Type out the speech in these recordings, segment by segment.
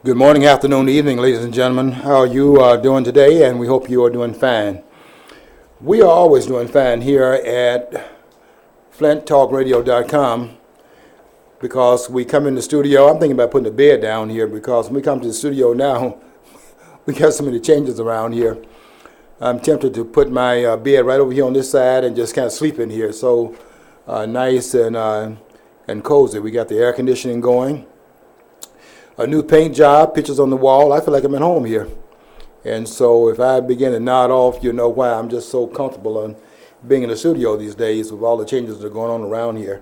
Good morning, afternoon, evening, ladies and gentlemen. How are you doing today? And we hope you are doing fine. We are always doing fine here at flinttalkradio.com because we come in the studio. I'm thinking about putting a bed down here because when we come to the studio now, we got so many changes around here. I'm tempted to put my bed right over here on this side and just kind of sleep in here. So nice and cozy. We got the air conditioning going. A new paint job, pictures on the wall. I feel like I'm at home here. And so if I begin to nod off, you know why. I'm just so comfortable on being in the studio these days with all the changes that are going on around here.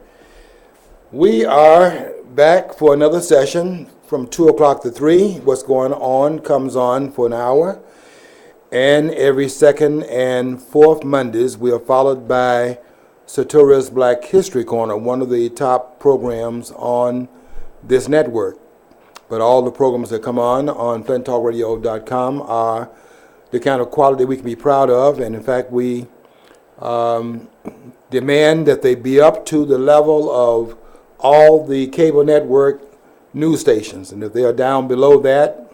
We are back for another session from 2 o'clock to 3. What's going on comes on for an hour. And every second and fourth Mondays, we are followed by Satura's Black History Corner, one of the top programs on this network. But all the programs that come on flinttalkradio.com are the kind of quality we can be proud of. And in fact, we demand that they be up to the level of all the cable network news stations. And if they are down below that,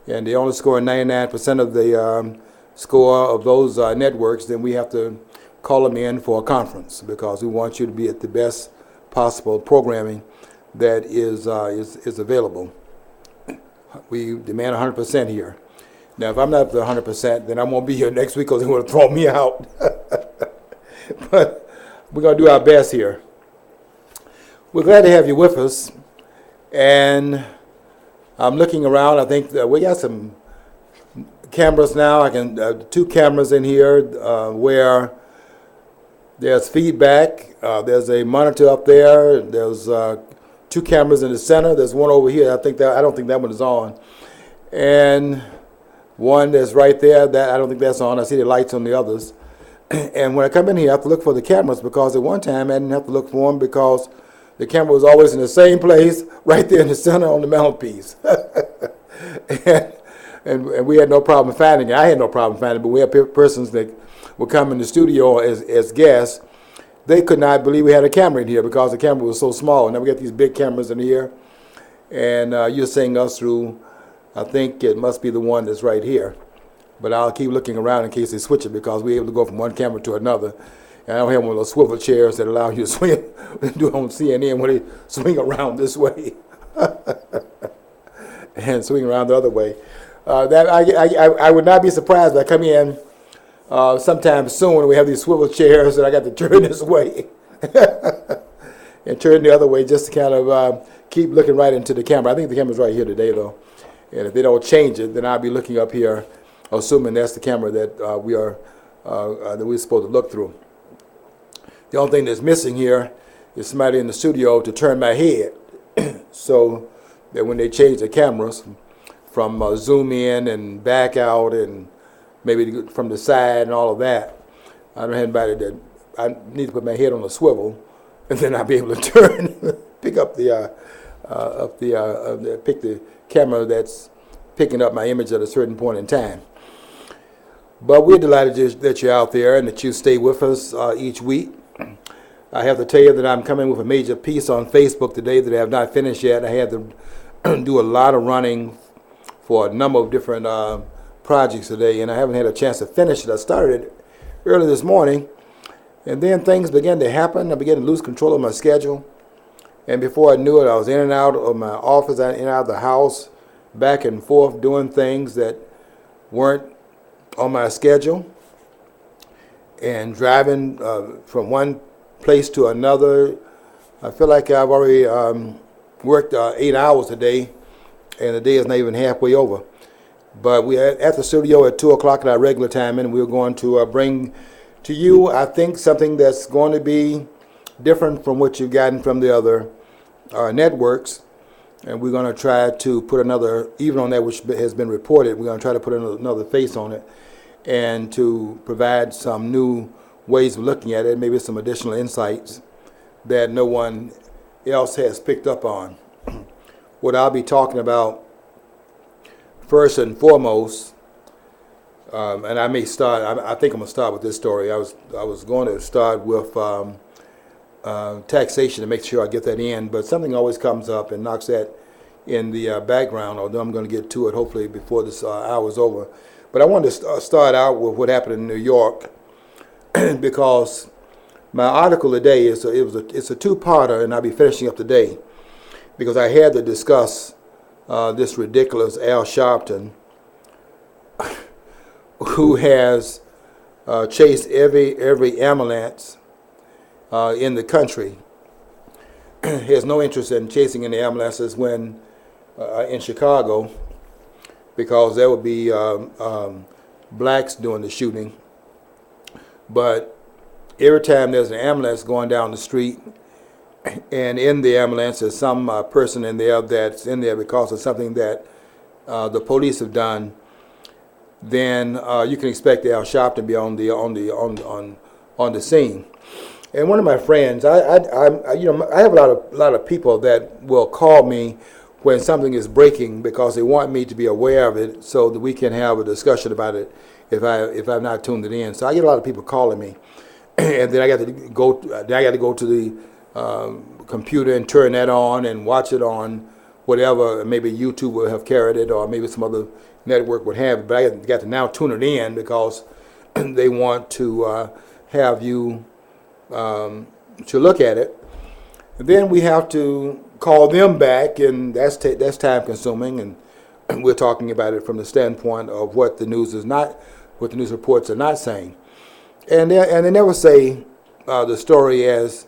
and they only score 99% of the score of those networks, then we have to call them in for a conference because we want you to be at the best possible programming that is available. We demand 100% here. Now, if I'm not up to 100%, then I won't be here next week because they're going to throw me out. But we're going to do our best here. We're glad to have you with us. And I'm looking around. I think we got some cameras now. I can 2 cameras in here where there's feedback. There's a monitor up there. There's 2 cameras in the center. There's one over here. I don't think that one is on. And one that's right there. That I don't think that's on. I see the lights on the others. And when I come in here, I have to look for the cameras because at one time I didn't have to look for them because the camera was always in the same place, right there in the center on the mantelpiece. and we had no problem finding it. I had no problem finding it, but we had persons that would come in the studio as guests. They could not believe we had a camera in here because the camera was so small. Now we got these big cameras in here, and you're seeing us through, I think it must be the one that's right here. But I'll keep looking around in case they switch it because we're able to go from one camera to another. And I don't have one of those swivel chairs that allow you to swing, do it on CNN when they swing around this way and swing around the other way. I would not be surprised if I come in sometime soon when we have these swivel chairs that I got to turn this way and turn the other way just to kind of keep looking right into the camera. I think the camera's right here today, though. And if they don't change it, then I'll be looking up here, assuming that's the camera that we're supposed to look through. The only thing that's missing here is somebody in the studio to turn my head so that when they change the cameras from zoom in and back out and maybe from the side and all of that, I don't have anybody that I need to put my head on a swivel and then I'll be able to turn, pick up pick the camera that's picking up my image at a certain point in time. But we're delighted that you're out there and that you stay with us each week. I have to tell you that I'm coming with a major piece on Facebook today that I have not finished yet. I had to do a lot of running for a number of different projects today, and I haven't had a chance to finish it. I started it early this morning, and then things began to happen. I began to lose control of my schedule, and before I knew it, I was in and out of my office, in and out of the house, back and forth, doing things that weren't on my schedule, and driving from one place to another. I feel like I've already worked 8 hours a day, and the day is not even halfway over. But we are at the studio at 2 o'clock at our regular time, and we're going to bring to you, I think, something that's going to be different from what you've gotten from the other networks. And we're going to try to put another, even on that which has been reported, we're going to try to put another face on it and to provide some new ways of looking at it, maybe some additional insights that no one else has picked up on. What I'll be talking about first and foremost, and I may start, I think I'm going to start with this story. I was going to start with taxation to make sure I get that in, but something always comes up and knocks that in the background, although I'm going to get to it hopefully before this hour is over. But I wanted to start out with what happened in New York because my article today it's a two-parter, and I'll be finishing up today because I had to discuss this ridiculous Al Sharpton, who has chased every ambulance in the country. He has no interest in chasing any ambulances when in Chicago, because there would be blacks doing the shooting. But every time there's an ambulance going down the street, and in the ambulance there's some person in there that's in there because of something that the police have done, then you can expect Al Sharpton to be on the scene. And one of my friends, I have a lot of people that will call me when something is breaking because they want me to be aware of it so that we can have a discussion about it if I've not tuned it in. So I get a lot of people calling me, and then I got to go to the computer and turn that on and watch it on whatever. Maybe YouTube will have carried it, or maybe some other network would have it. But I got to now tune it in because they want to have you to look at it. And then we have to call them back, and that's time consuming. And we're talking about it from the standpoint of what the news reports are not saying. And they never say the story as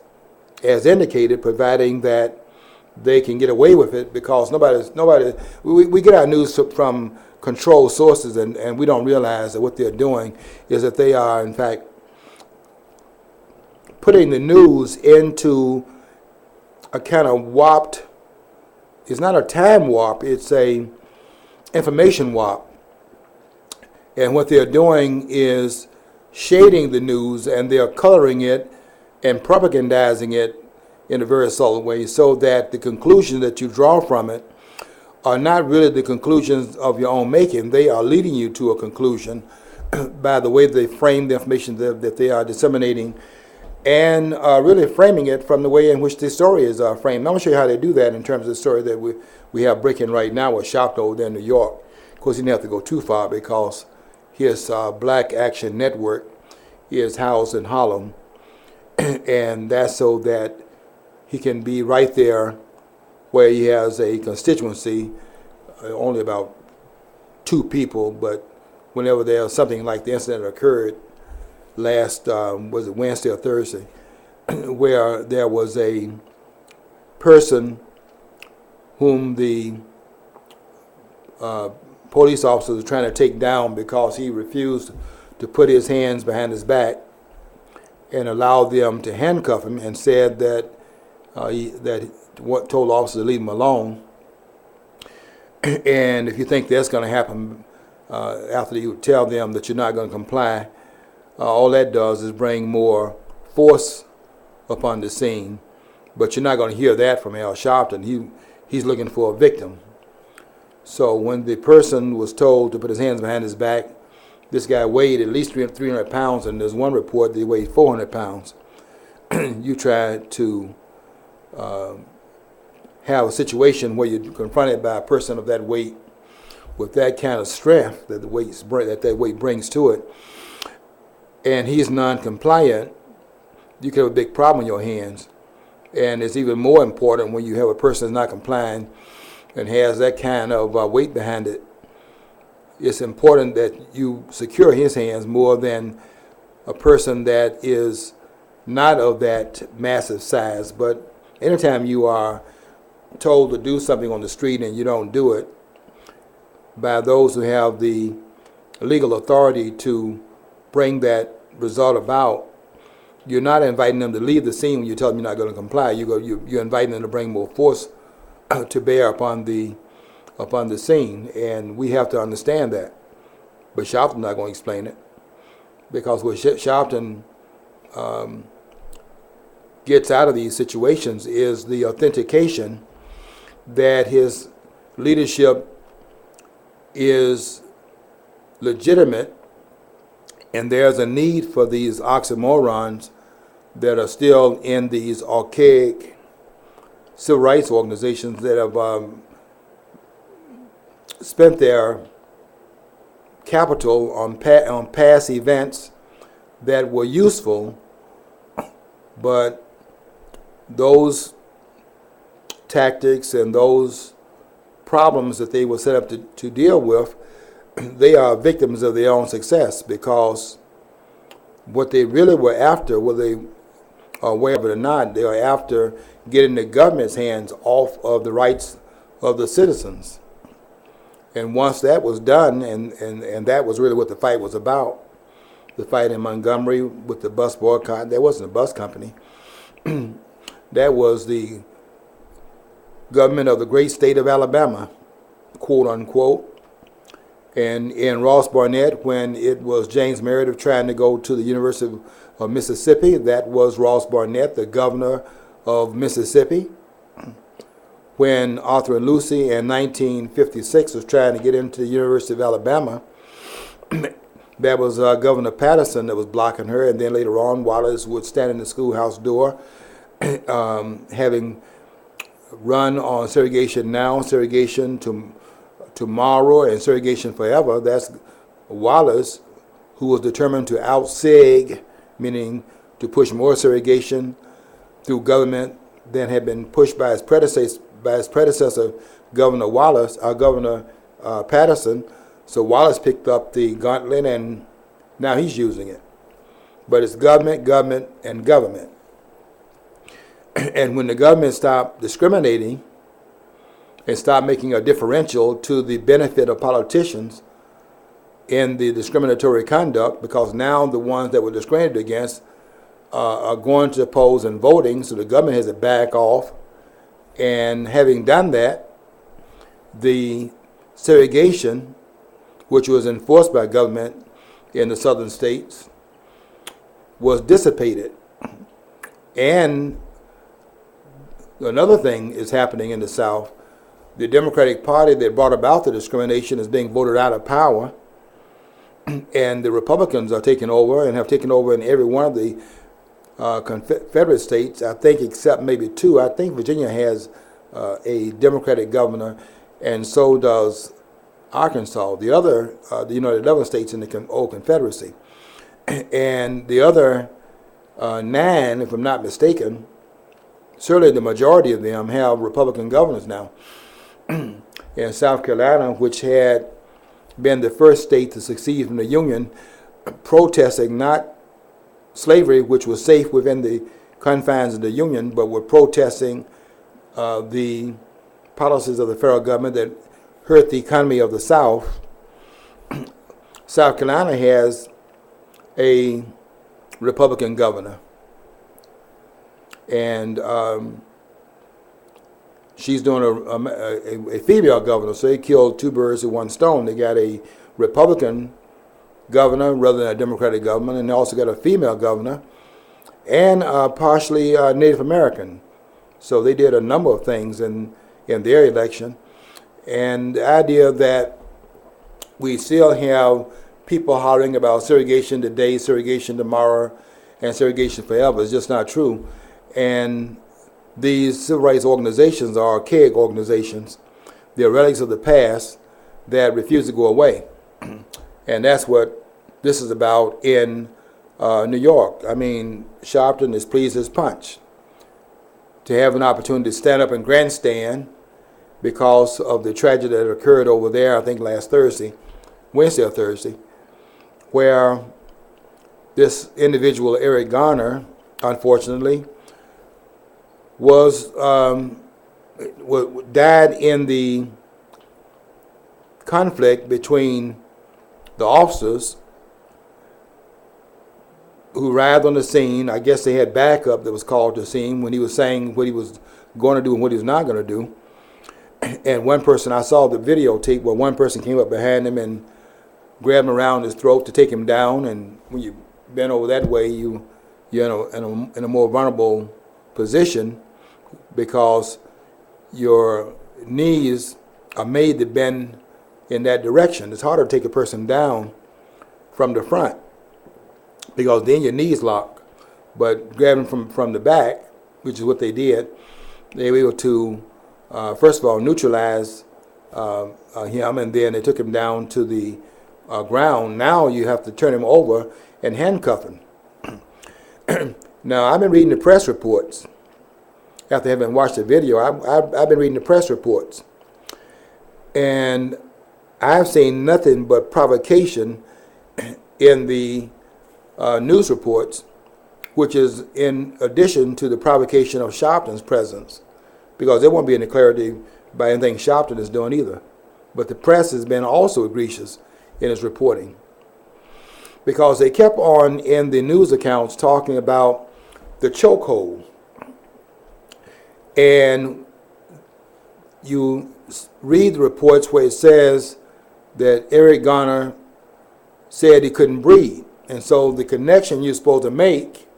indicated, providing that they can get away with it, because we get our news from controlled sources, and we don't realize that what they're doing is that they are in fact putting the news into a kind of warped, it's not a time warp, it's a information warp. And what they're doing is shading the news, and they're coloring it and propagandizing it in a very subtle way, so that the conclusions that you draw from it are not really the conclusions of your own making. They are leading you to a conclusion by the way they frame the information that they are disseminating, and really framing it from the way in which the story is framed. I'm going to show you how they do that in terms of the story that we have breaking right now with Sharpton over there in New York. Of course, he didn't have to go too far because his Black Action Network is housed in Harlem, and that's so that he can be right there where he has a constituency, only about 2 people, but whenever there's something like the incident that occurred last, was it Wednesday or Thursday, where there was a person whom the police officers were trying to take down because he refused to put his hands behind his back, and allowed them to handcuff him, and said that told the officers to leave him alone. And if you think that's going to happen after you tell them that you're not going to comply, all that does is bring more force upon the scene. But you're not going to hear that from Al Sharpton. He's looking for a victim. So when the person was told to put his hands behind his back, this guy weighed at least 300 pounds, and there's one report that he weighed 400 pounds. You try to have a situation where you're confronted by a person of that weight, with that kind of strength that that weight brings to it, and he's non-compliant, you can have a big problem in your hands. And it's even more important when you have a person that's not complying and has that kind of weight behind it. It's important that you secure his hands more than a person that is not of that massive size. But anytime you are told to do something on the street and you don't do it by those who have the legal authority to bring that result about, you're not inviting them to leave the scene when you tell them you're not going to comply. You're inviting them to bring more force to bear upon the scene, and we have to understand that. But Sharpton's not going to explain it, because what Sharpton gets out of these situations is the authentication that his leadership is legitimate, and there's a need for these oxymorons that are still in these archaic civil rights organizations that have spent their capital on past events that were useful, but those tactics and those problems that they were set up to deal with, they are victims of their own success, because what they really were after, whether they are aware of it or not, they are after getting the government's hands off of the rights of the citizens. And once that was done, and that was really what the fight was about, the fight in Montgomery with the bus boycott, that wasn't a bus company. That was the government of the great state of Alabama, quote unquote. And in Ross Barnett, when it was James Meredith trying to go to the University of Mississippi, that was Ross Barnett, the governor of Mississippi. When Arthur and Lucy in 1956 was trying to get into the University of Alabama, that was Governor Patterson that was blocking her, and then later on Wallace would stand in the schoolhouse door having run on segregation now, segregation tomorrow, and segregation forever. That's Wallace, who was determined to out-seg, meaning to push more segregation through government than had been pushed by his predecessor, Governor Wallace, Governor Patterson. So Wallace picked up the gauntlet, and now he's using it. But it's government, government, and government. And when the government stopped discriminating and stopped making a differential to the benefit of politicians in the discriminatory conduct, because now the ones that were discriminated against are going to oppose in voting, so the government has to back off. And having done that, the segregation, which was enforced by government in the southern states, was dissipated. And another thing is happening in the South. The Democratic Party that brought about the discrimination is being voted out of power, and the Republicans are taking over and have taken over in every one of the Confederate states, I think, except maybe two. I think Virginia has a Democratic governor, and so does Arkansas. The other, the 11 states in the old Confederacy. And the other 9, if I'm not mistaken, certainly the majority of them have Republican governors now. In South Carolina, which had been the first state to secede from the Union, protesting not slavery, which was safe within the confines of the Union, but were protesting the policies of the federal government that hurt the economy of the South. South Carolina has a Republican governor, and she's doing a female governor, so they killed two birds with one stone. They got a Republican governor rather than a Democratic government, and they also got a female governor, and partially Native American. So they did a number of things in their election. And the idea that we still have people hollering about segregation today, segregation tomorrow, and segregation forever is just not true. And these civil rights organizations are archaic organizations. They're relics of the past that refuse to go away. And that's what this is about in New York. I mean, Sharpton is pleased as punch to have an opportunity to stand up and grandstand because of the tragedy that occurred over there, I think last Wednesday or Thursday, where this individual, Eric Garner, unfortunately, died in the conflict between the officers who arrived on the scene. I guess they had backup that was called to the scene when he was saying what he was going to do and what he was not going to do. And one person, I saw the videotape where one person came up behind him and grabbed him around his throat to take him down. And when you bend over that way, you're in a more vulnerable position because your knees are made to bend in that direction. It's harder to take a person down from the front because then your knees lock. But grabbing from the back, which is what they did, they were able to, first of all, neutralize him, and then they took him down to the ground. Now you have to turn him over and handcuff him. Now, I've been reading the press reports. After having watched the video, I've been reading the press reports. And I've seen nothing but provocation in the news reports, which is in addition to the provocation of Sharpton's presence, because there won't be any clarity by anything Sharpton is doing either. But the press has been also egregious in its reporting, because they kept on in the news accounts talking about the chokehold. And you read the reports where it says that Eric Garner said he couldn't breathe. And so the connection you're supposed to make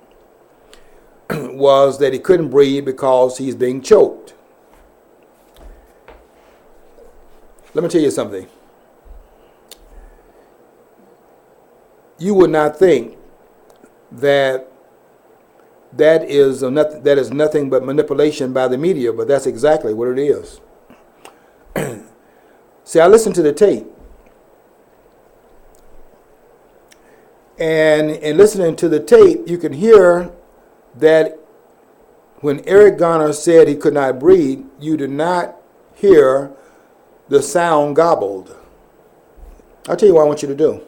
was that he couldn't breathe because he's being choked. Let me tell you something. You would not think that is nothing but manipulation by the media, but that's exactly what it is. See, I listened to the tape. And in listening to the tape, you can hear that when Eric Garner said he could not breathe, you did not hear the sound gobbled. I'll tell you what I want you to do.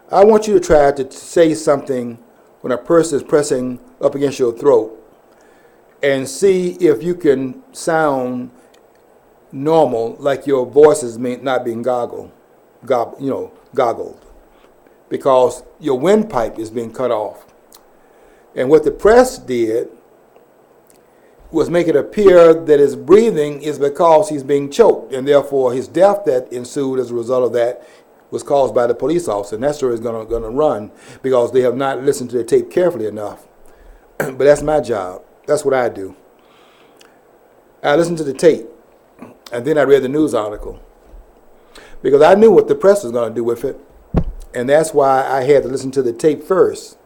I want you to try to say something when a person is pressing up against your throat and see if you can sound normal, like your voice is not being goggled, because your windpipe is being cut off. And what the press did was make it appear that his breathing is because he's being choked, and therefore his death that ensued as a result of that was caused by the police officer. And that story is going to run because they have not listened to the tape carefully enough. But that's my job. That's what I do. I listened to the tape, and then I read the news article, because I knew what the press was going to do with it. And that's why I had to listen to the tape first,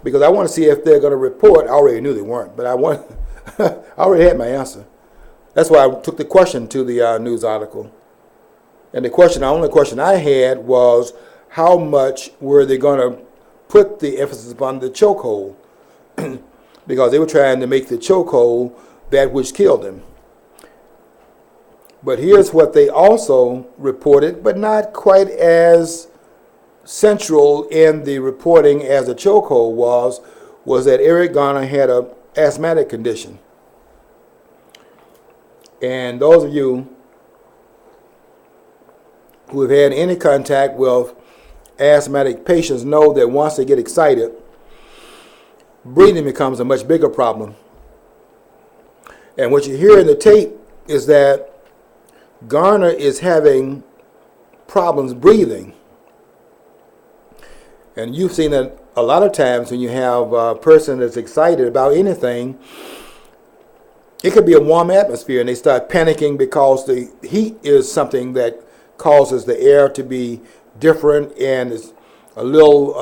because I want to see if they're going to report. I already knew they weren't, but I already had my answer. That's why I took the question to the news article. And the only question I had was, how much were they going to put the emphasis upon the chokehold? Because they were trying to make the chokehold that which killed him. But here's what they also reported, but not quite as central in the reporting as the chokehold was that Eric Garner had an asthmatic condition. And those of you who have had any contact with asthmatic patients know that once they get excited, breathing becomes a much bigger problem. And what you hear in the tape is that Garner is having problems breathing. And you've seen that a lot of times when you have a person that's excited about anything. It could be a warm atmosphere and they start panicking because the heat is something that causes the air to be different, and it's a little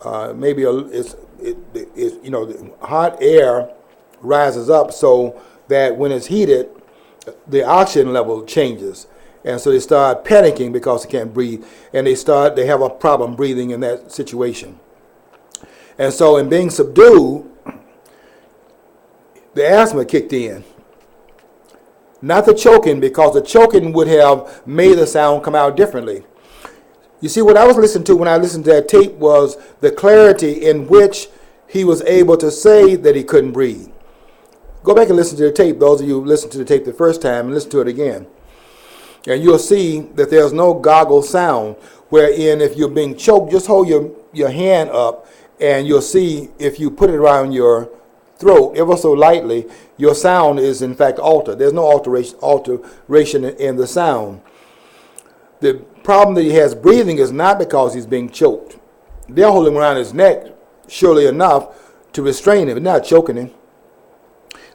the hot air rises up so that when it's heated, the oxygen level changes, and so they start panicking because they can't breathe, and they have a problem breathing in that situation. And so in being subdued, the asthma kicked in. Not the choking, because the choking would have made the sound come out differently. You see, what I was listening to when I listened to that tape was the clarity in which he was able to say that he couldn't breathe. Go back and listen to the tape, those of you who listened to the tape the first time, and listen to it again. And you'll see that there's no goggle sound, wherein if you're being choked, just hold your hand up, and you'll see if you put it around your throat ever so lightly, your sound is in fact altered. There's no alteration in the sound. The problem that he has breathing is not because he's being choked. They're holding around his neck, surely enough, to restrain him, but not choking him.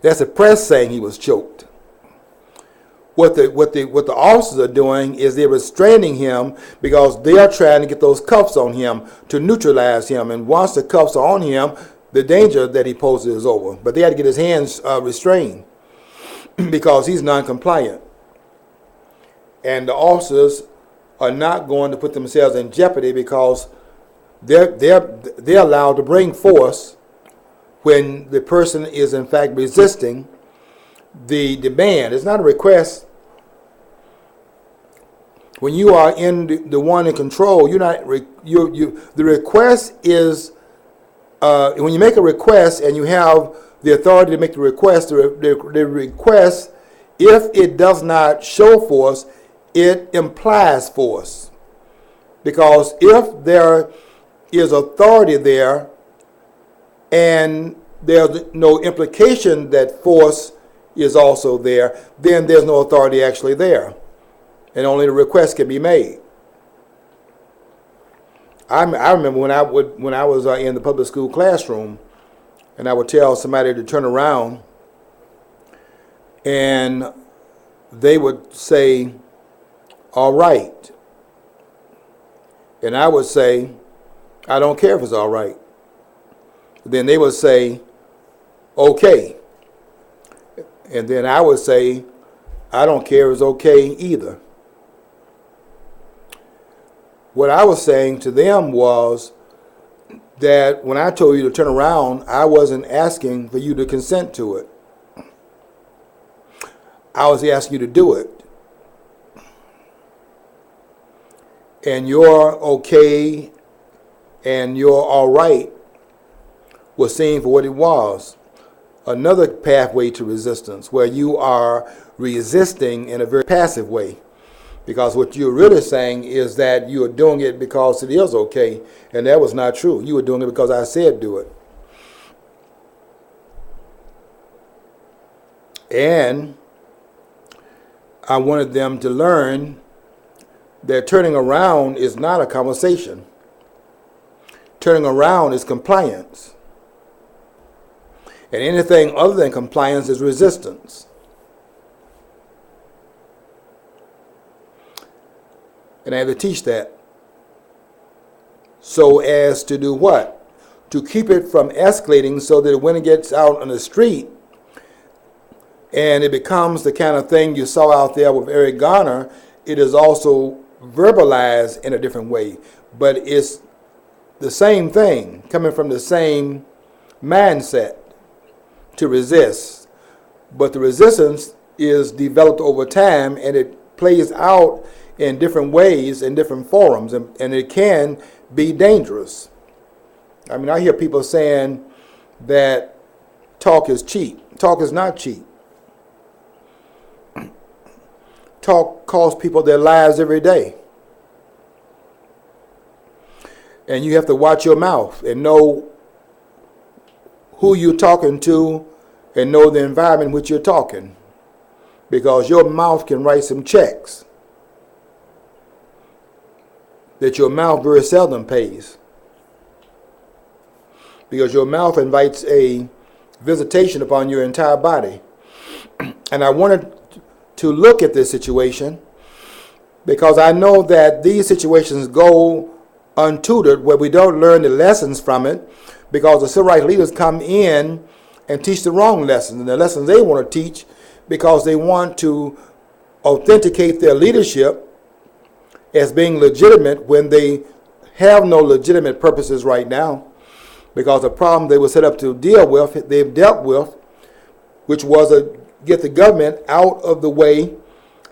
That's the press saying he was choked. What the officers are doing is they're restraining him because they are trying to get those cuffs on him to neutralize him. And once the cuffs are on him, the danger that he poses is over. But they had to get his hands restrained because he's non-compliant. and the officers are not going to put themselves in jeopardy because they're allowed to bring force when the person is in fact resisting the demand. It's not a request. When you are in the one in control, you're not. The request is when you make a request and you have the authority to make the request. The request, if it does not show force, it implies force. Because if there is authority there and there's no implication that force is also there, then there's no authority actually there. And only the request can be made. I remember when I was in the public school classroom, and I would tell somebody to turn around, and they would say, "All right," and I would say, "I don't care if it's all right." Then they would say, "Okay," and then I would say, "I don't care if it's okay either." What I was saying to them was that when I told you to turn around, I wasn't asking for you to consent to it. I was asking you to do it. And your okay and your all right was seen for what it was. Another pathway to resistance, where you are resisting in a very passive way. Because what you're really saying is that you are doing it because it is okay, and that was not true. You were doing it because I said do it. And I wanted them to learn that turning around is not a conversation. Turning around is compliance. And anything other than compliance is resistance. And I had to teach that. So as to do what? To keep it from escalating so that when it gets out on the street and it becomes the kind of thing you saw out there with Eric Garner, it is also verbalized in a different way. But it's the same thing, coming from the same mindset to resist. But the resistance is developed over time, and it plays out in different ways, in different forums, and it can be dangerous. I mean, I hear people saying that talk is cheap. Talk is not cheap. Talk costs people their lives every day. And you have to watch your mouth and know who you're talking to and know the environment in which you're talking. Because your mouth can write some checks that your mouth very seldom pays. Because your mouth invites a visitation upon your entire body. And I wanted to look at this situation because I know that these situations go untutored, where we don't learn the lessons from it, because the civil rights leaders come in and teach the wrong lessons, and the lessons they want to teach because they want to authenticate their leadership as being legitimate when they have no legitimate purposes right now, because the problem they were set up to deal with, they've dealt with, which was to get the government out of the way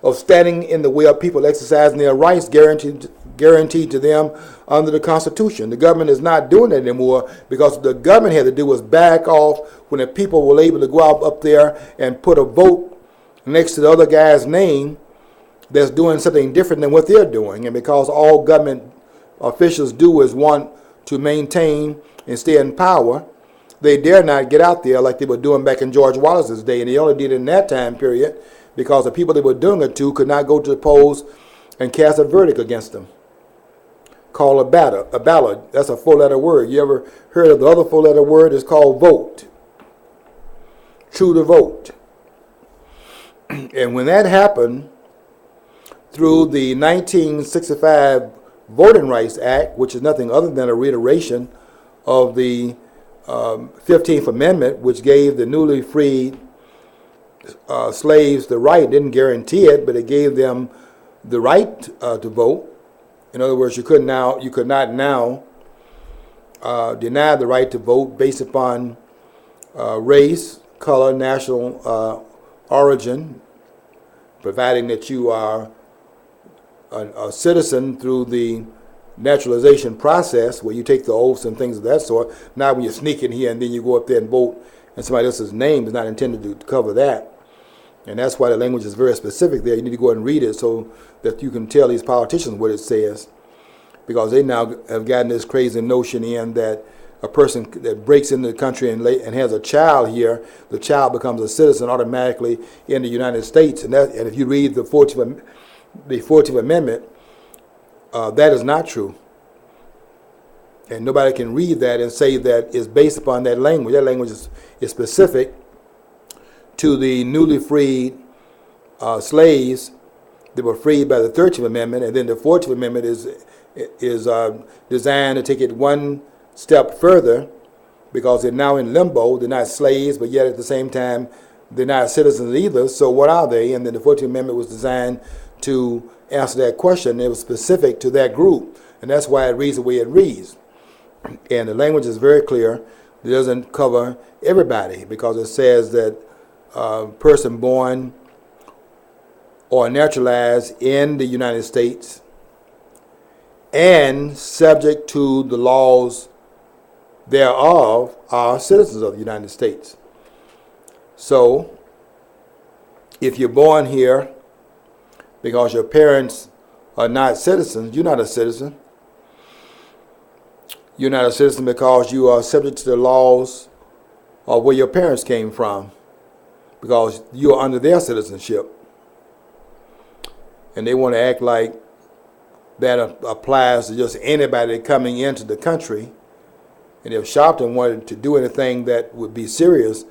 of standing in the way of people exercising their rights guaranteed to them under the Constitution. The government is not doing that anymore, because what the government had to do was back off when the people were able to go out up there and put a vote next to the other guy's name that's doing something different than what they're doing. And because all government officials do is want to maintain and stay in power, they dare not get out there like they were doing back in George Wallace's day. And they only did it in that time period because the people they were doing it to could not go to the polls and cast a verdict against them. Called a ballot. That's a four-letter word. You ever heard of the other four-letter word? It's called vote. True to vote. And when that happened, through the 1965 Voting Rights Act, which is nothing other than a reiteration of the 15th Amendment, which gave the newly freed slaves the right, didn't guarantee it, but it gave them the right to vote. In other words, you could not now deny the right to vote based upon race, color, national origin, providing that you are a citizen through the naturalization process, where you take the oaths and things of that sort. Now, when you sneak in here and then you go up there and vote, and somebody else's name is not intended to cover that. And that's why the language is very specific there. You need to go ahead and read it so that you can tell these politicians what it says, because they now have gotten this crazy notion in that a person that breaks into the country and has a child here, the child becomes a citizen automatically in the United States. And if you read the 14th Amendment, that is not true. And nobody can read that and say that it's based upon that language. That language is specific to the newly freed slaves that were freed by the 13th Amendment, and then the 14th Amendment is designed to take it one step further, because they're now in limbo. They're not slaves, but yet at the same time they're not citizens either. So what are they? And then the 14th Amendment was designed to answer that question. It was specific to that group, and that's why it reads the way it reads. And the language is very clear. It doesn't cover everybody, because it says that a person born or naturalized in the United States and subject to the laws thereof are citizens of the United States. So, if you're born here because your parents are not citizens, you're not a citizen. You're not a citizen because you are subject to the laws of where your parents came from, because you are under their citizenship. And they want to act like that applies to just anybody coming into the country. And if Sharpton wanted to do anything that would be serious,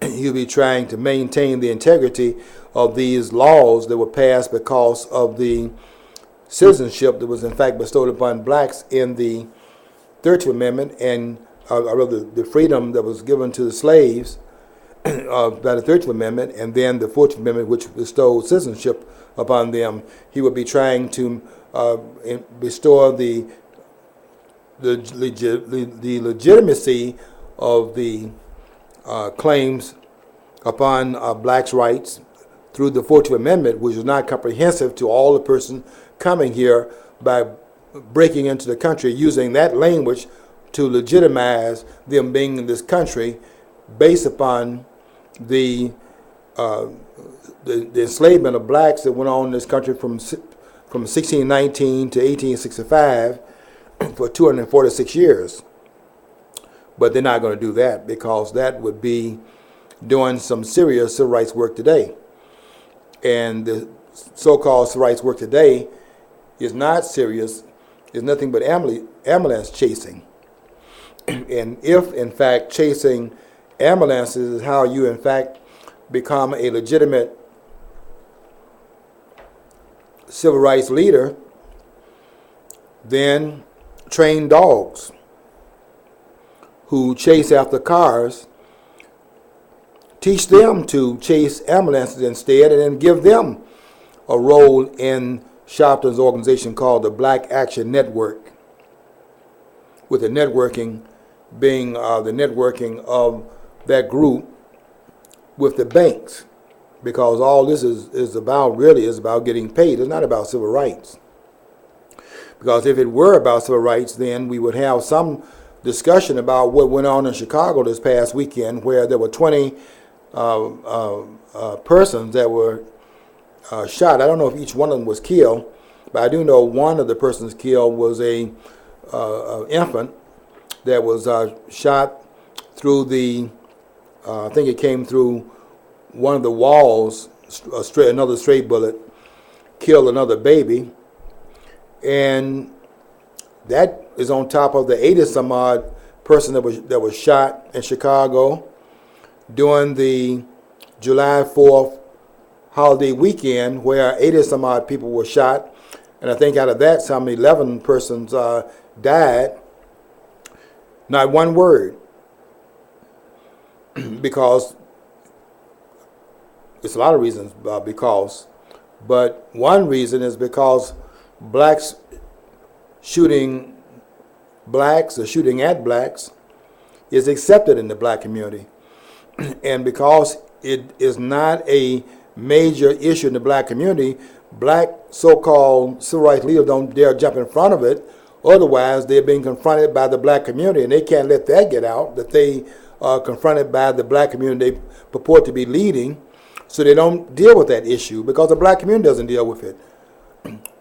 he'd be trying to maintain the integrity of these laws that were passed because of the citizenship that was in fact bestowed upon blacks in the 13th Amendment, and rather the freedom that was given to the slaves by the 13th Amendment, and then the 14th Amendment, which bestowed citizenship upon them. He would be trying to bestow the legitimacy of the claims upon blacks' rights through the 14th Amendment, which is not comprehensive to all the person coming here, by breaking into the country, using that language to legitimize them being in this country based upon the enslavement of blacks that went on in this country from 1619 to 1865 for 246 years. But they're not going to do that, because that would be doing some serious civil rights work today. And the so-called civil rights work today is not serious. It's nothing but ambulance chasing. And if, in fact, chasing ambulances is how you, in fact, become a legitimate civil rights leader, then train dogs who chase after cars, teach them to chase ambulances instead, and then give them a role in Sharpton's organization called the Black Action Network, with the networking being the networking of that group with the banks, because all this is about getting paid. It's not about civil rights. Because if it were about civil rights, then we would have some discussion about what went on in Chicago this past weekend, where there were 20 persons that were shot. I don't know if each one of them was killed, but I do know one of the persons killed was a infant that was shot through the, I think it came through one of the walls. Another stray bullet killed another baby, and that is on top of the 80-some odd person that was shot in Chicago during the July 4th holiday weekend, where 80-some odd people were shot, and I think out of that, some 11 persons died. Not one word, because it's a lot of reasons because But one reason is because blacks shooting blacks or shooting at blacks is accepted in the black community. And because it is not a major issue in the black community, black so-called civil rights leaders don't dare jump in front of it. Otherwise, they're being confronted by the black community, and they can't let that get out, that they are confronted by the black community they purport to be leading, so they don't deal with that issue because the black community doesn't deal with it.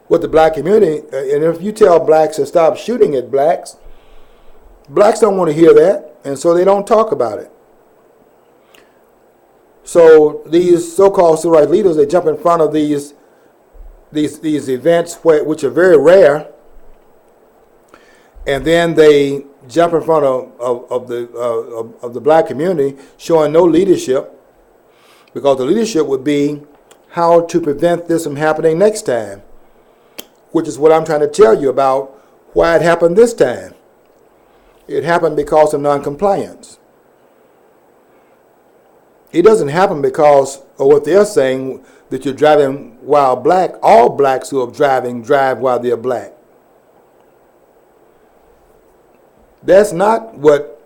With the black community, and if you tell blacks to stop shooting at blacks, blacks don't want to hear that, and so they don't talk about it. So these so-called civil rights leaders, they jump in front of these events which are very rare, and then they jump in front of the black community, showing no leadership, because the leadership would be how to prevent this from happening next time, which is what I'm trying to tell you about why it happened this time. It happened because of noncompliance. It doesn't happen because of what they're saying, that you're driving while black. All blacks who are driving drive while they're black. That's not what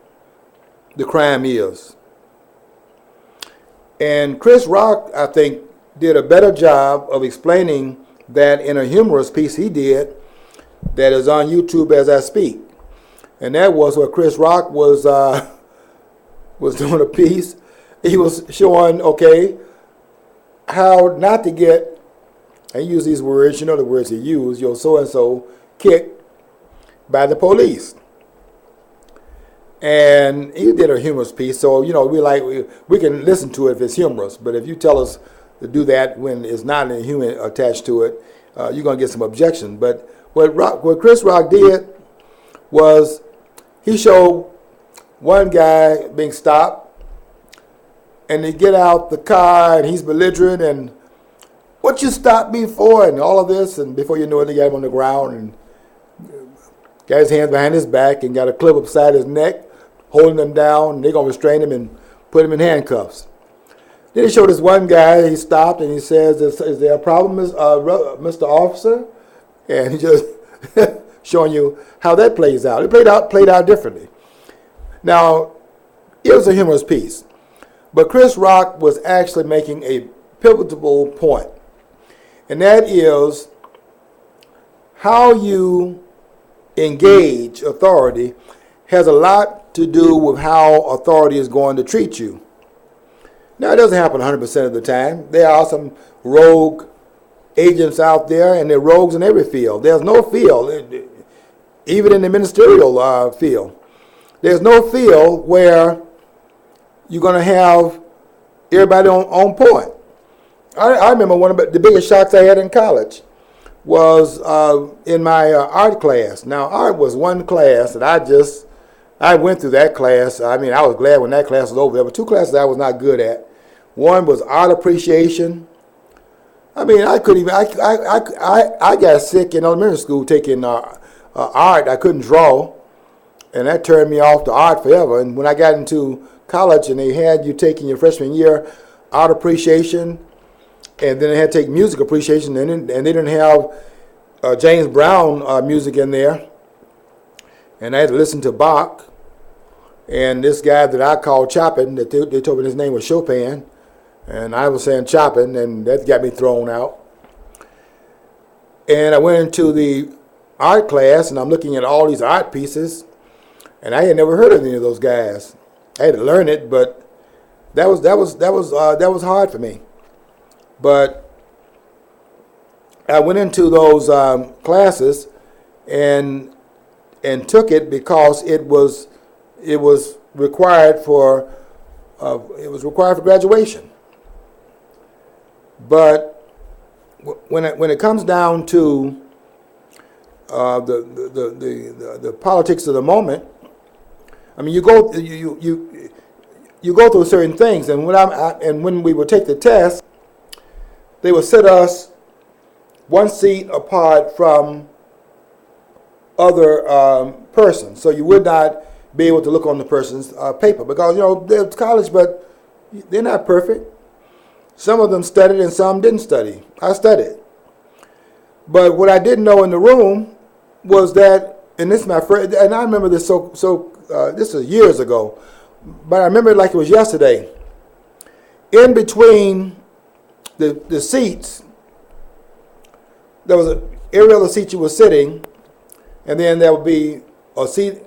the crime is. And Chris Rock, I think, did a better job of explaining that in a humorous piece he did that is on YouTube as I speak. And that was where Chris Rock was doing a piece. He was showing, okay, how not to get, I use these words, you know the words he used, your so-and-so kicked by the police. And he did a humorous piece, so, you know, we can listen to it if it's humorous, but if you tell us to do that when it's not any human attached to it, you're going to get some objection. But what Chris Rock did was he showed one guy being stopped, and they get out the car, and he's belligerent, and what you stopped me for, and all of this, and before you know it, they got him on the ground, and got his hands behind his back, and got a clip upside his neck, holding him down, and they're going to restrain him and put him in handcuffs. Then he showed this one guy, he stopped, and he says, is there a problem, Mr. Officer? And he just showing you how that plays out. It played out differently. Now, it was a humorous piece. But Chris Rock was actually making a pivotal point, and that is how you engage authority has a lot to do with how authority is going to treat you. Now, it doesn't happen 100% of the time. There are some rogue agents out there, and there are rogues in every field. There's no field, even in the ministerial field, there's no field where you're going to have everybody on point. I remember one of the biggest shocks I had in college was in my art class. Now, art was one class that I went through that class. I mean, I was glad when that class was over. There were two classes I was not good at. One was art appreciation. I mean, I couldn't even, I got sick in elementary school taking art. I couldn't draw, and that turned me off to art forever. And when I got into college and they had you taking your freshman year art appreciation, and then they had to take music appreciation, and they didn't have James Brown music in there, and I had to listen to Bach, and this guy that I called Chopin, that they told me his name was Chopin, and I was saying Chopin, and that got me thrown out. And I went into the art class, and I'm looking at all these art pieces, and I had never heard of any of those guys. I had to learn it, but that was hard for me. But I went into those classes and took it because it was required for graduation. But when it comes down to the politics of the moment, I mean, you go through certain things, and when we would take the test, they would set us one seat apart from other persons, so you would not be able to look on the person's paper because they're college, but they're not perfect. Some of them studied and some didn't study. I studied. But what I didn't know in the room was that, and this is my first, and I remember this this was years ago, but I remember it like it was yesterday. In between the seats, there was every other seat you were sitting, and then there would be a seat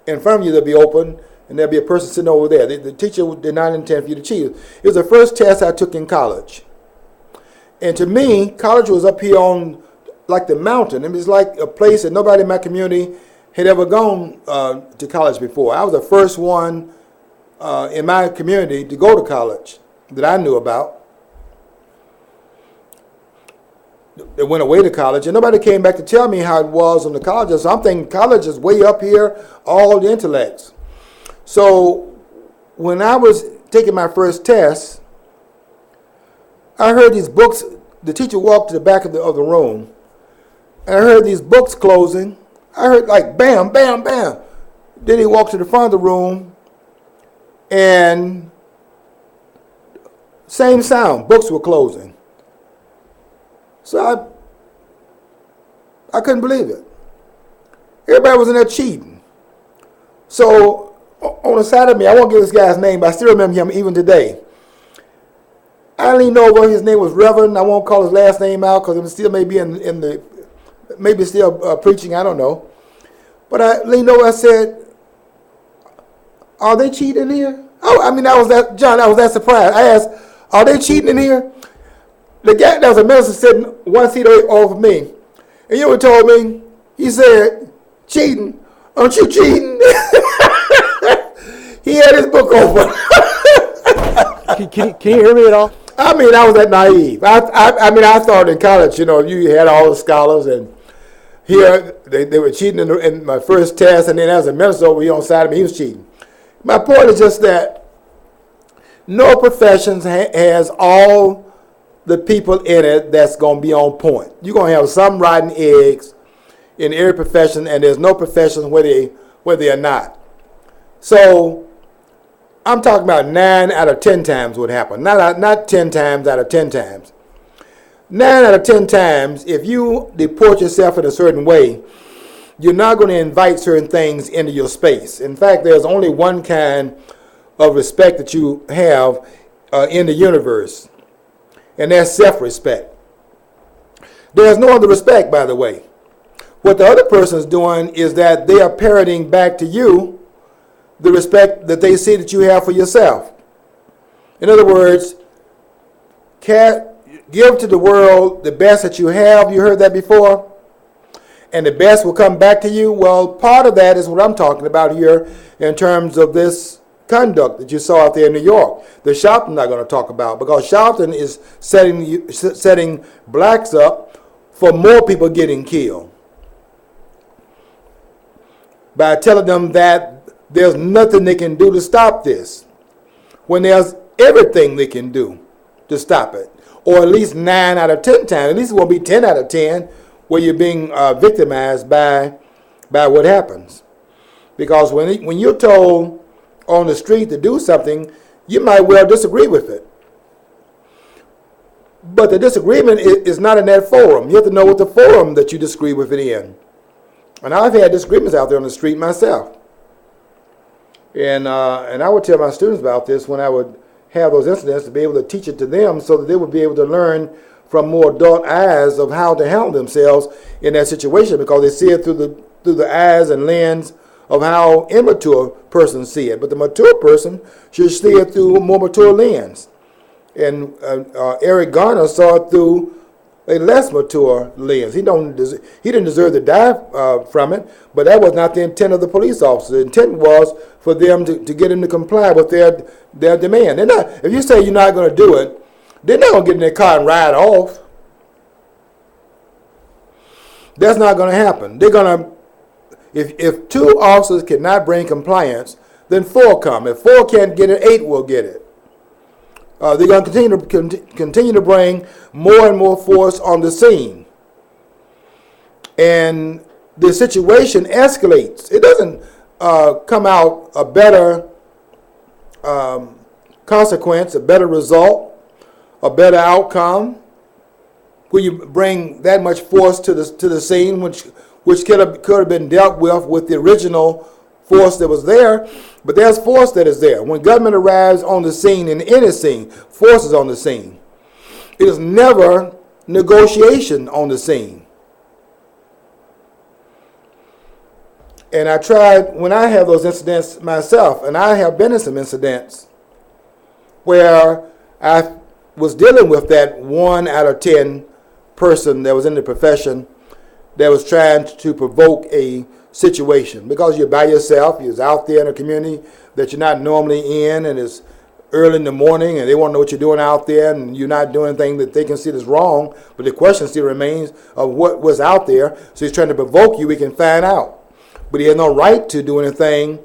in front of you that'd be open, and there'd be a person sitting over there. The teacher did not intend for you to cheat. It was the first test I took in college. And to me, college was up here on like the mountain. It was like a place that nobody in my community had ever gone to college before. I was the first one in my community to go to college that I knew about. They went away to college, and nobody came back to tell me how it was on the colleges. So I'm thinking college is way up here, all the intellects. So when I was taking my first test, I heard these books. The teacher walked to the back of the room, and I heard these books closing. I heard like bam, bam, bam. Then he walked to the front of the room, and same sound, books were closing. So I couldn't believe it. Everybody was in there cheating. So on the side of me, I won't give this guy's name, but I still remember him even today. I leaned over. His name was Reverend. I won't call his last name out because it still may be maybe still preaching. I don't know. But I leaned over. I said, "Are they cheating here?" Oh, I mean, I was that surprised. I asked, "Are they cheating in here?" The guy, that was a minister sitting one seat over me, and you know what he told me? He said, "Cheating? Aren't you cheating?" He had his book open. Can you hear me at all? I mean, I was that naive. I mean, I thought in college, you had all the scholars, and here they were cheating in my first test, and then as a minister over here on the side of me, he was cheating. My point is just that no profession has all the people in it that's going to be on point. You're going to have some rotten eggs in every profession, and there's no profession where they are not. So I'm talking about 9 out of 10 times what happened. Not 10 times out of 10 times. 9 out of 10 times, if you deport yourself in a certain way, you're not going to invite certain things into your space. In fact, there's only one kind of respect that you have in the universe, and that's self-respect. There's no other respect, by the way. What the other person's doing is that they are parroting back to you the respect that they see that you have for yourself. In other words, give to the world the best that you have. You heard that before? And the best will come back to you. Well, part of that is what I'm talking about here in terms of this conduct that you saw out there in New York. The Sharpton I'm not going to talk about, because Sharpton is setting blacks up for more people getting killed by telling them that there's nothing they can do to stop this, when there's everything they can do to stop it. Or at least 9 out of 10 times. At least it won't be 10 out of 10 where you're being victimized by what happens. Because when you're told on the street to do something, you might well disagree with it. But the disagreement is not in that forum. You have to know what the forum that you disagree with it in. And I've had disagreements out there on the street myself. And I would tell my students about this when I would have those incidents, to be able to teach it to them so that they would be able to learn from more adult eyes of how to handle themselves in that situation, because they see it through the eyes and lens of how immature persons see it. But the mature person should see it through a more mature lens. And Eric Garner saw it through a less mature lens. He didn't deserve to die from it, but that was not the intent of the police officer. The intent was for them to get him to comply with their demand. If you say you're not going to do it, they're not going to get in their car and ride off. That's not going to happen. They're going to, if 2 officers cannot bring compliance, then 4 come. If 4 can't get it, 8 will get it. They're going to continue to bring more and more force on the scene. And the situation escalates. It doesn't come out a better consequence, a better result, a better outcome? Will you bring that much force to the scene, which could have been dealt with the original force that was there? But there's force that is there. When government arrives on the scene, in any scene, force is on the scene. It is never negotiation on the scene. And I tried, when I have those incidents myself, and I have been in some incidents where I was dealing with that 1 out of 10 person that was in the profession that was trying to provoke a situation. Because you're by yourself, you're out there in a community that you're not normally in, and it's early in the morning, and they want to know what you're doing out there, and you're not doing anything that they can see that's wrong, but the question still remains of what was out there. So he's trying to provoke you, we can find out. But he has no right to do anything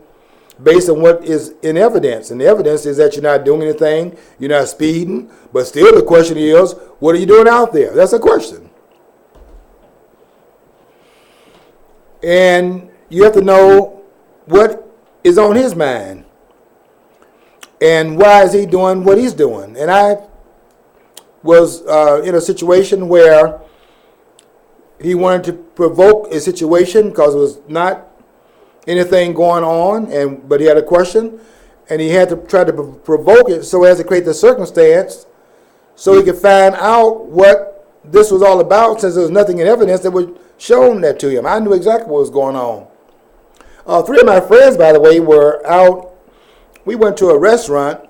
based on what is in evidence. And the evidence is that you're not doing anything, you're not speeding, but still the question is, what are you doing out there? That's a question. And you have to know what is on his mind and why is he doing what he's doing. And I was in a situation where he wanted to provoke a situation because it was not anything going on, but he had a question, and he had to try to provoke it so as to create the circumstance so he could find out what this was all about, since there was nothing in evidence that was shown that to him. I knew exactly what was going on. 3 of my friends, by the way, were out. We went to a restaurant.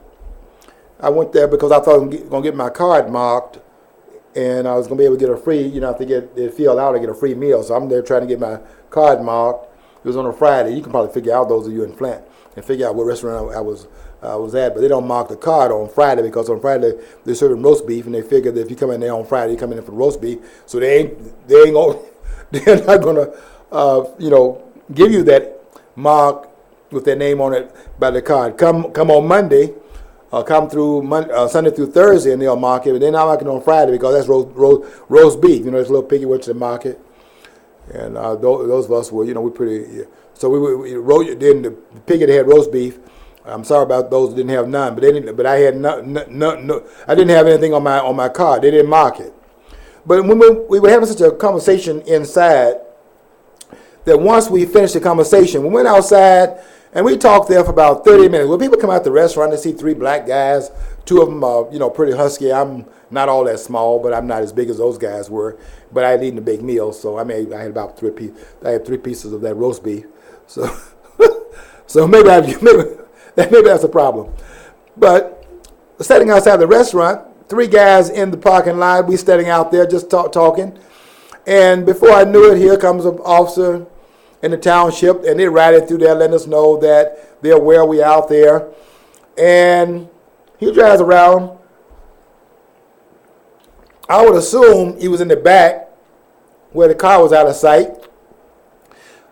I went there because I thought I was going to get my card marked, and I was going to be able to get a free, if they get it filled out, I get a free meal. So I'm there trying to get my card marked. It was on a Friday. You can probably figure out, those of you in Flint, and figure out what restaurant I was at. But they don't mark the card on Friday because on Friday they're serving roast beef, and they figure that if you come in there on Friday, you come in for roast beef. So they're not gonna, give you that mark with their name on it by the card. Come on Monday, come through Sunday through Thursday, and they'll mark it. But they're not marking on Friday because that's roast beef. This little piggy went to the market. And those of us were, we're pretty. So we wrote. Then the pig that had roast beef. I'm sorry about those that didn't have none, but they didn't. But I had no. I didn't have anything on my card. They didn't mark it. But when we were having such a conversation inside, that once we finished the conversation, we went outside and we talked there for about 30 minutes. When people come out the restaurant, they see 3 black guys. 2 of them are, pretty husky. I'm not all that small, but I'm not as big as those guys were. But I had eaten a big meal, so I had about 3 pieces. I had 3 pieces of that roast beef. So, so maybe that's a problem. But standing outside the restaurant, 3 guys in the parking lot. We standing out there just talking, and before I knew it, here comes an officer in the township, and they riding through there, letting us know that they're aware we out there, and he drives around. I would assume he was in the back where the car was out of sight,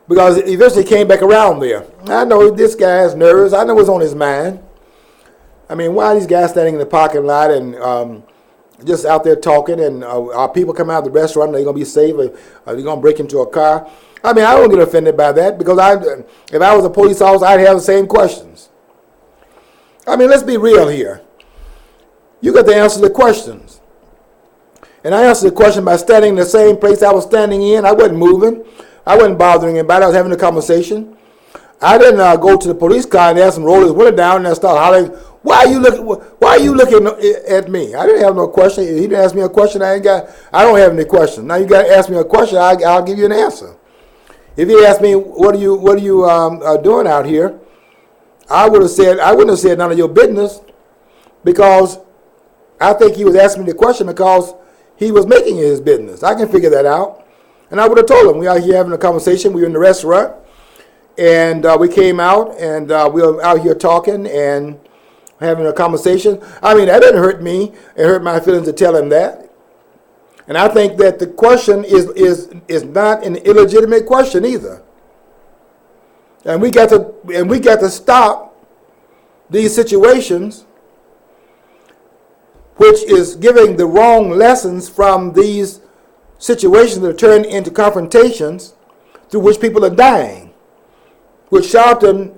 because he eventually came back around there. I know this guy is nervous. I know what's on his mind. I mean, why are these guys standing in the parking lot and just out there talking, and are people coming out of the restaurant, are they going to be safe? Are they going to break into a car? I mean, I don't get offended by that, because if I was a police officer, I'd have the same questions. I mean, let's be real here. You got to answer the questions. And I answered the question by standing in the same place I was standing in. I wasn't moving. I wasn't bothering anybody. I was having a conversation. I didn't go to the police car and ask him to roll his window down and start hollering, Why are you looking at me? I didn't have no question. He didn't ask me a question. I don't have any questions. Now you got to ask me a question. I'll give you an answer. If he asked me, what are you doing out here? I wouldn't have said none of your business, because I think he was asking me the question because he was making it his business. I can figure that out. And I would have told him, we are here having a conversation. We were in the restaurant, and we came out, and we were out here talking and having a conversation. I mean, that didn't hurt me. It hurt my feelings to tell him that. And I think that the question is not an illegitimate question either. And we got to stop these situations, which is giving the wrong lessons from these situations that turn into confrontations through which people are dying, which Sharpton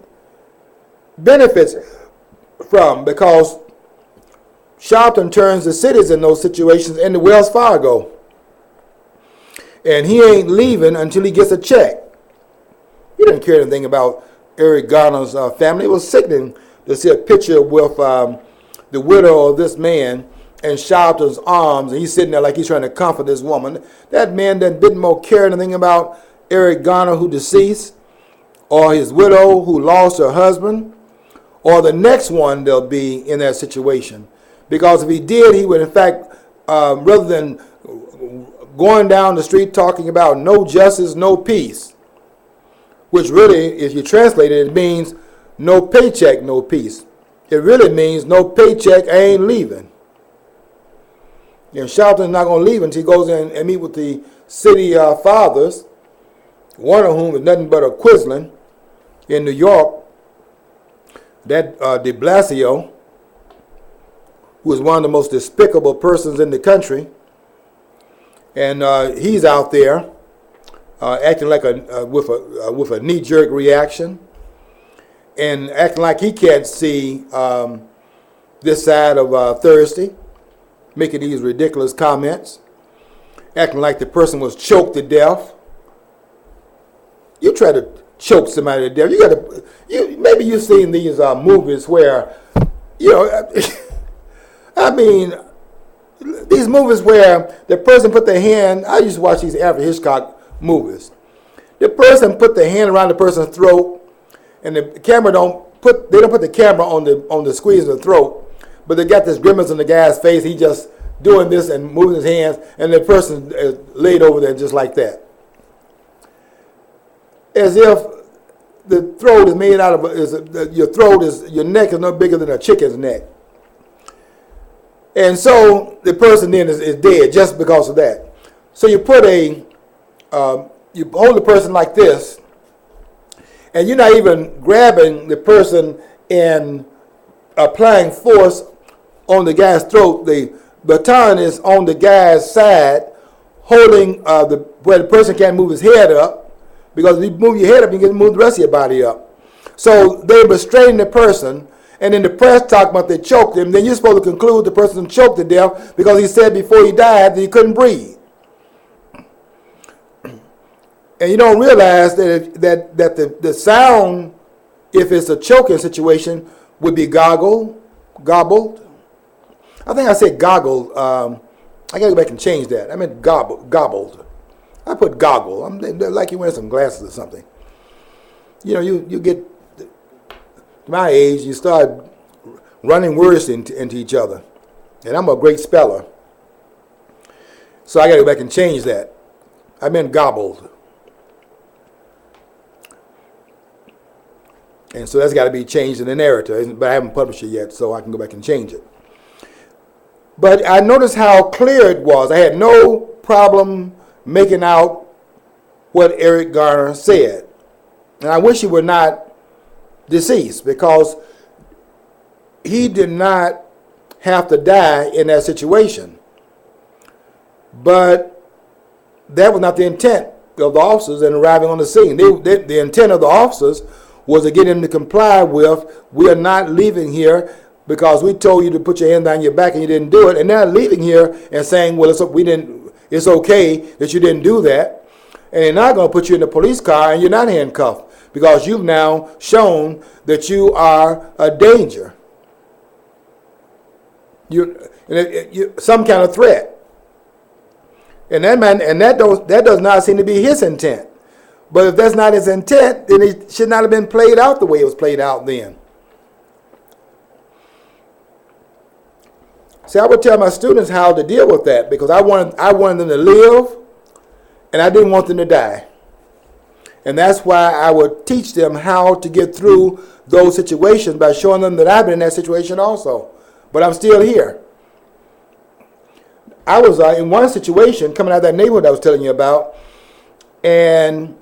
benefits from, because Sharpton turns the cities in those situations into Wells Fargo. And he ain't leaving until he gets a check. He didn't care anything about Eric Garner's family. It was sickening to see a picture with the widow of this man in Sharpton's arms, and he's sitting there like he's trying to comfort this woman. That man didn't more care anything about Eric Garner, who deceased, or his widow who lost her husband, or the next one they'll be in that situation. Because if he did, he would, in fact, rather than going down the street talking about no justice, no peace, which really, if you translate it, it means no paycheck, no peace. It really means no paycheck, I ain't leaving. And Sharpton's not going to leave until he goes in and meet with the city fathers, one of whom is nothing but a Quisling in New York, that de Blasio, who is one of the most despicable persons in the country. And he's out there acting like with a knee-jerk reaction, and acting like he can't see this side of Thursday, making these ridiculous comments, acting like the person was choked to death. You try to choke somebody to death. Maybe you've seen these movies where, I mean, these movies where the person put their hand. I used to watch these Alfred Hitchcock movies. The person put their hand around the person's throat, and the camera don't put the camera on the squeeze of the throat, but they got this grimace on the guy's face. He just doing this and moving his hands, and the person is laid over there just like that, as if the throat is made out of your neck is no bigger than a chicken's neck. And so the person then is dead just because of that. So you put you hold the person like this, and you're not even grabbing the person and applying force on the guy's throat. The baton is on the guy's side, holding where the person can't move his head up, because if you move your head up, you can move the rest of your body up. So they restrain the person, and then the press talk about they choked him. Then you're supposed to conclude the person choked to death because he said before he died that he couldn't breathe. And you don't realize that the sound, if it's a choking situation, would be gobbled. I think I said goggled. I got to go back and change that. I meant gobbled. I put goggle. I'm like you're wearing some glasses or something. You get to my age, you start running words into each other. And I'm a great speller. So I got to go back and change that. I meant gobbled. And so that's got to be changed in the narrative, but I haven't published it yet, so I can go back and change it. But I noticed how clear it was. I had no problem making out what Eric Garner said. And I wish he were not deceased, because he did not have to die in that situation. But that was not the intent of the officers in arriving on the scene. The intent of the officers was to get him to comply with, we are not leaving here because we told you to put your hand down your back and you didn't do it. And they're leaving here and saying, well, it's okay that you didn't do that. And they're not going to put you in the police car and you're not handcuffed because you've now shown that you are a danger. You some kind of threat. And that does not seem to be his intent. But if that's not his intent, then it should not have been played out the way it was played out then. See, I would tell my students how to deal with that, because I wanted them to live, and I didn't want them to die. And that's why I would teach them how to get through those situations by showing them that I've been in that situation also. But I'm still here. I was in one situation coming out of that neighborhood I was telling you about, and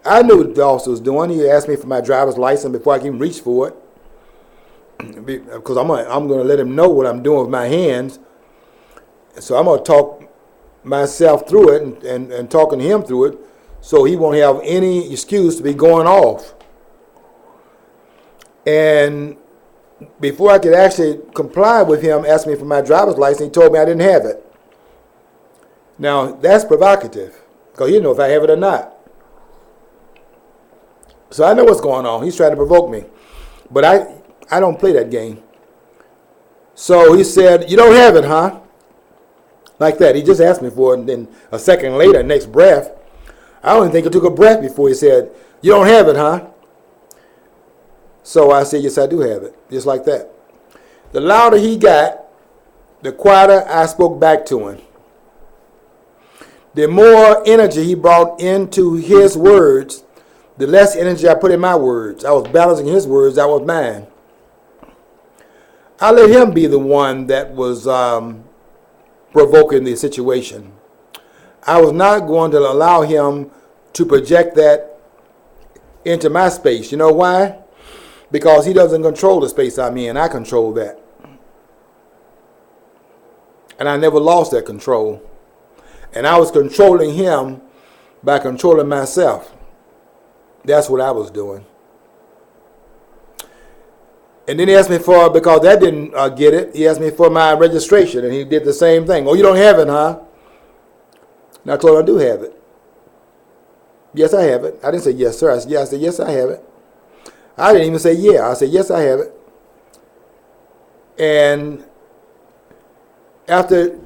I knew what the officer was doing. He asked me for my driver's license before I can even reach for it, because I'm going to let him know what I'm doing with my hands. So I'm going to talk myself through it and talking to him through it, so he won't have any excuse to be going off. And before I could actually comply with him asking me for my driver's license, he told me I didn't have it. Now, that's provocative, because he didn't know if I have it or not. So I know what's going on. He's trying to provoke me. But I don't play that game. So he said, "You don't have it, huh?" Like that. He just asked me for it, and then a second later, next breath, I don't even think it took a breath before he said, "You don't have it, huh?" So I said, "Yes, I do have it." Just like that. The louder he got, the quieter I spoke back to him. The more energy he brought into his words, the less energy I put in my words. I was balancing his words, that was mine. I let him be the one that was provoking the situation. I was not going to allow him to project that into my space. You know why? Because he doesn't control the space I'm in. I control that. And I never lost that control. And I was controlling him by controlling myself. That's what I was doing. And then he asked me for, because that didn't get it, he asked me for my registration, and he did the same thing. "Oh, you don't have it, huh?" And I told him I do have it. "Yes, I have it." I didn't say yes, sir. I said, yes, I have it. I didn't even say yeah. I said, yes, I have it. And after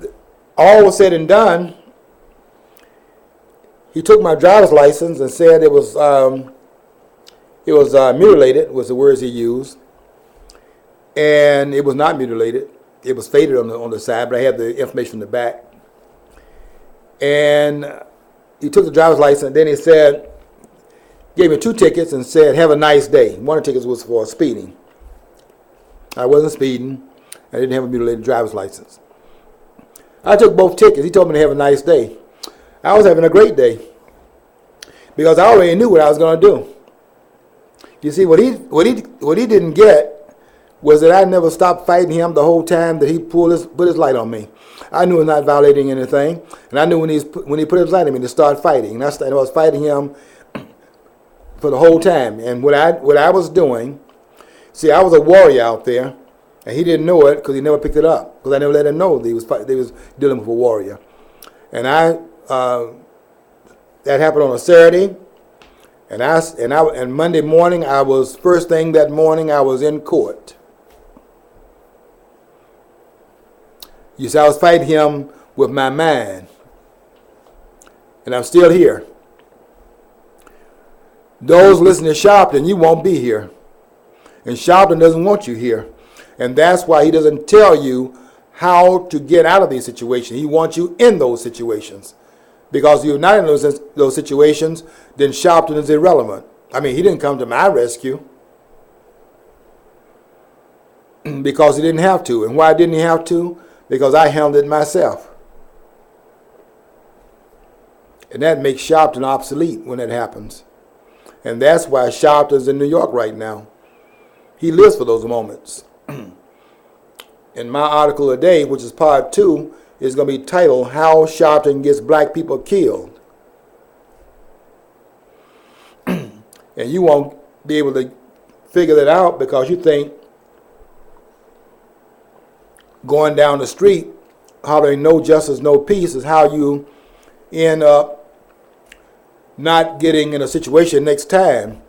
all was said and done, he took my driver's license and said it was mutilated, was the words he used. And it was not mutilated. It was faded on the side, but I had the information in the back. And he took the driver's license, and then he said, gave me 2 tickets and said, "Have a nice day." One of the tickets was for speeding. I wasn't speeding. I didn't have a mutilated driver's license. I took both tickets. He told me to have a nice day. I was having a great day because I already knew what I was going to do. You see, what he didn't get was that I never stopped fighting him the whole time that he put his light on me. I knew he was not violating anything, and I knew when he put his light on me to start fighting. And I was fighting him for the whole time. And what I was doing, see, I was a warrior out there, and he didn't know it because he never picked it up, because I never let him know that he was dealing with a warrior. And that happened on a Saturday, and Monday morning first thing that morning I was in court. You see, I was fighting him with my mind, and I'm still here. Those listening to Sharpton, you won't be here, and Sharpton doesn't want you here, and that's why he doesn't tell you how to get out of these situations. He wants you in those situations. Because if you're not in those situations, then Sharpton is irrelevant. I mean, he didn't come to my rescue because he didn't have to. And why didn't he have to? Because I handled it myself. And that makes Sharpton obsolete when it happens. And that's why Sharpton's in New York right now. He lives for those moments. In my article today, which is part 2, is going to be titled, "How Sharpton Gets Black People Killed." And you won't be able to figure that out because you think going down the street, hollering "no justice, no peace" is how you end up not getting in a situation next time.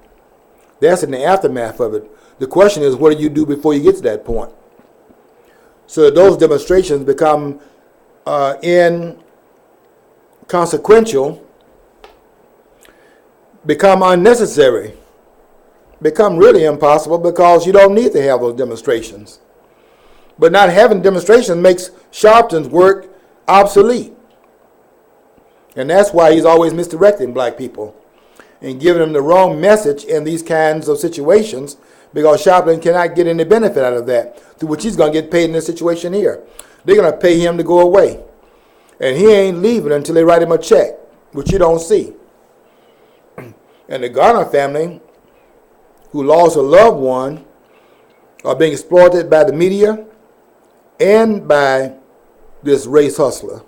That's in the aftermath of it. The question is, what do you do before you get to that point? So that those demonstrations become inconsequential, become unnecessary, become really impossible because you don't need to have those demonstrations. But not having demonstrations makes Sharpton's work obsolete. And that's why he's always misdirecting black people and giving them the wrong message in these kinds of situations, because Sharpton cannot get any benefit out of that, through which he's going to get paid in this situation here. They're going to pay him to go away. And he ain't leaving until they write him a check, which you don't see. And the Garner family, who lost a loved one, are being exploited by the media and by this race hustler,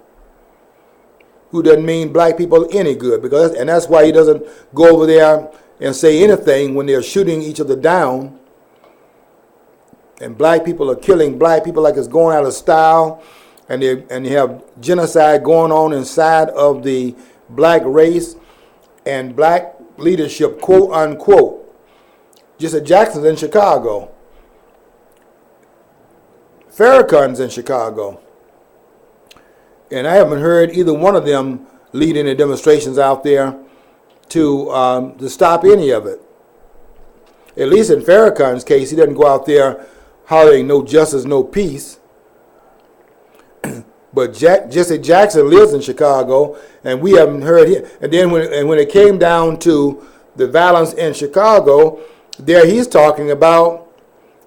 who doesn't mean black people any good. And that's why he doesn't go over there and say anything when they're shooting each other down and black people are killing black people like it's going out of style, and you have genocide going on inside of the black race and black leadership, quote unquote. Just at Jackson's in Chicago, Farrakhan's in Chicago, and I haven't heard either one of them lead any demonstrations out there to stop any of it. At least in Farrakhan's case, he doesn't go out there hollering "no justice, no peace." But Jesse Jackson lives in Chicago, and we haven't heard him. And then when it came down to the violence in Chicago, there he's talking about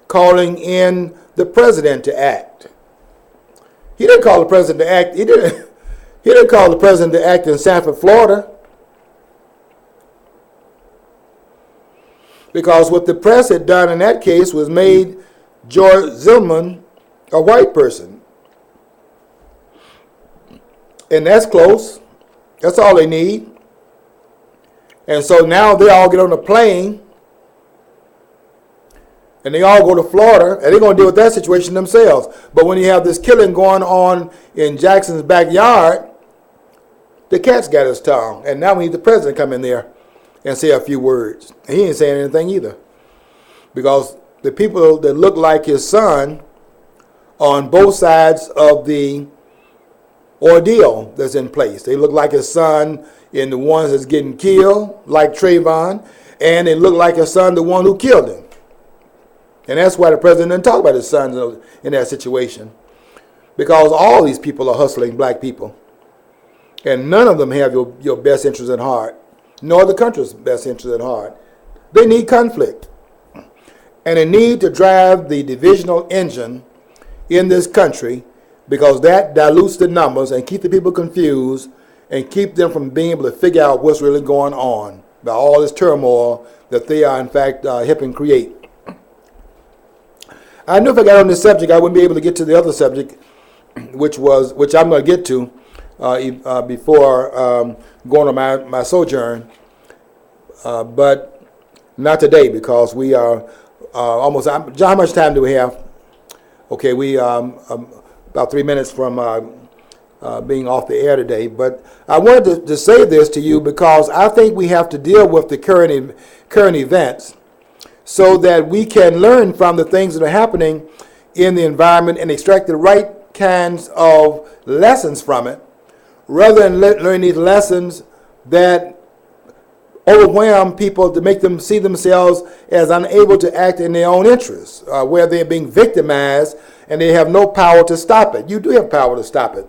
calling in the president to act. He didn't call the president to act. He didn't call the president to act in Sanford, Florida. Because what the press had done in that case was made George Zimmerman a white person. And that's close. That's all they need. And so now they all get on a plane and they all go to Florida, and they're going to deal with that situation themselves. But when you have this killing going on in Jackson's backyard, the cat's got his tongue. And now we need the president to come in there and say a few words. And he ain't saying anything either. Because the people that look like his son on both sides of the ordeal that's in place. They look like his son in the ones that's getting killed, like Trayvon, and they look like his son, the one who killed him. And that's why the president didn't talk about his sons in that situation. Because all these people are hustling black people. And none of them have your best interest at heart, nor the country's best interest at heart. They need conflict. And they need to drive the divisional engine in this country, because that dilutes the numbers and keep the people confused and keep them from being able to figure out what's really going on by all this turmoil that they are in fact helping create. I knew if I got on this subject, I wouldn't be able to get to the other subject, which I'm going to get to before going on my sojourn, but not today, because we are almost. How much time do we have? Okay, we about 3 minutes from being off the air today. But I wanted to say this to you because I think we have to deal with the current events so that we can learn from the things that are happening in the environment and extract the right kinds of lessons from it, rather than learn these lessons that overwhelm people to make them see themselves as unable to act in their own interests, where they're being victimized and they have no power to stop it. You do have power to stop it.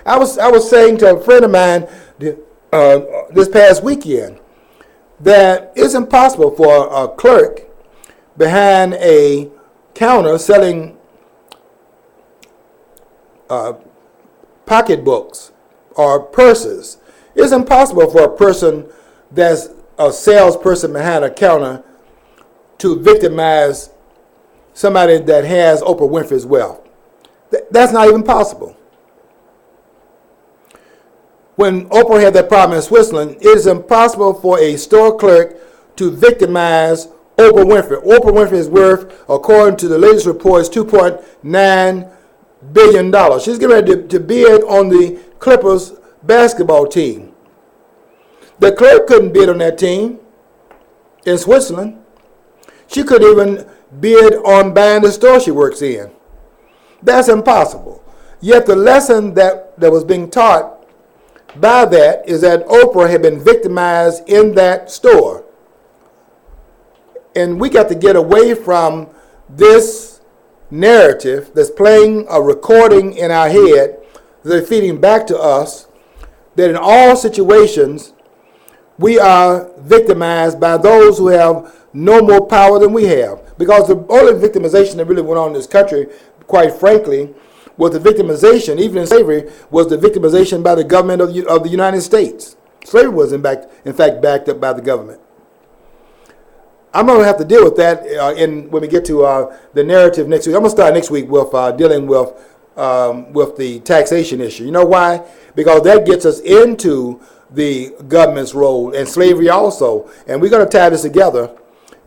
I was saying to a friend of mine this past weekend that it's impossible for a clerk behind a counter selling pocketbooks or purses. It's impossible for a person that's a salesperson behind a counter to victimize somebody that has Oprah Winfrey's wealth. That's not even possible. When Oprah had that problem in Switzerland, it is impossible for a store clerk to victimize Oprah Winfrey. Oprah Winfrey is worth, according to the latest reports, $2.9 billion. She's getting ready to bid on the Clippers basketball team. The clerk couldn't bid on that team in Switzerland. She couldn't even bid on buying the store she works in. That's impossible. Yet the lesson that was being taught by that is that Oprah had been victimized in that store. And we got to get away from this narrative that's playing a recording in our head, they're feeding back to us, that in all situations we are victimized by those who have no more power than we have. Because the only victimization that really went on in this country, quite frankly, was the victimization, even in slavery, was the victimization by the government of the United States. Slavery was in fact backed up by the government. I'm going to have to deal with that when we get to the narrative next week. I'm going to start next week with dealing with the taxation issue. You know why? Because that gets us into the government's role and slavery also. And we're going to tie this together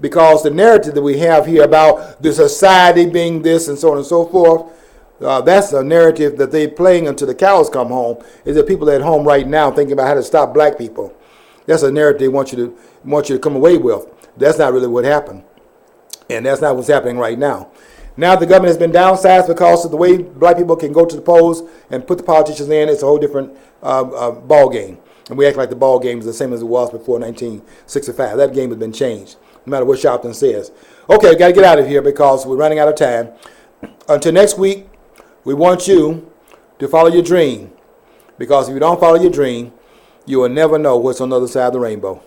because the narrative that we have here about the society being this and so on and so forth, that's a narrative that they're playing until the cows come home. Is that people at home right now thinking about how to stop black people? That's a narrative they want you to come away with. That's not really what happened, and that's not what's happening right now. Now the government has been downsized because of the way black people can go to the polls and put the politicians in. It's a whole different ball game, and we act like the ball game is the same as it was before 1965. That game has been changed, no matter what Sharpton says. Okay, got to get out of here because we're running out of time. Until next week, we want you to follow your dream, because if you don't follow your dream, you will never know what's on the other side of the rainbow.